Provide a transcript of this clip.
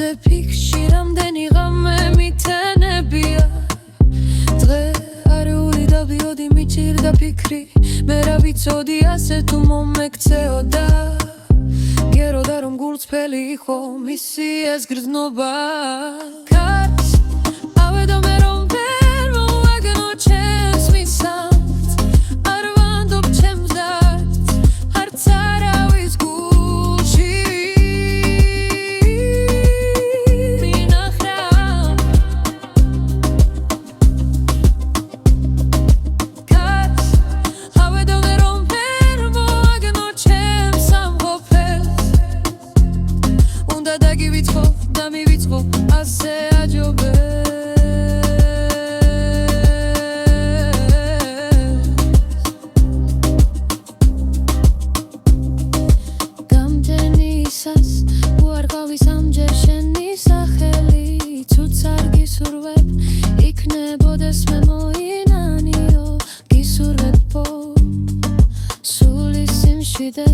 დღე ფიქში რამდენი ღამე მითენებია დღე არეული დავდიოდი მიჭირდა ფიქრი მე რა ვიცოდი ასე თუ მომექცეოდა გეროდა რომ გულწრფელი იყო მისი ეს გრძნობა ქარს ავედო მე რომ ვერ მოვაგნო ჩემს მისამთ არ ვანდობ ჩემს დარდს არც არავის გულში მინახრა ქარს ავედო მე რომ ვერ მოვაგნო ჩემს ამყოფელს უნდა დაგივიწყო და მივიწყო ასე აჯობებს გამდენისას უარ გავის ამჯერ შენი სახელი ცუც არ გისურვებ იქნებოდეს მე მოინანიო გისურვებო სული სიმშვიდე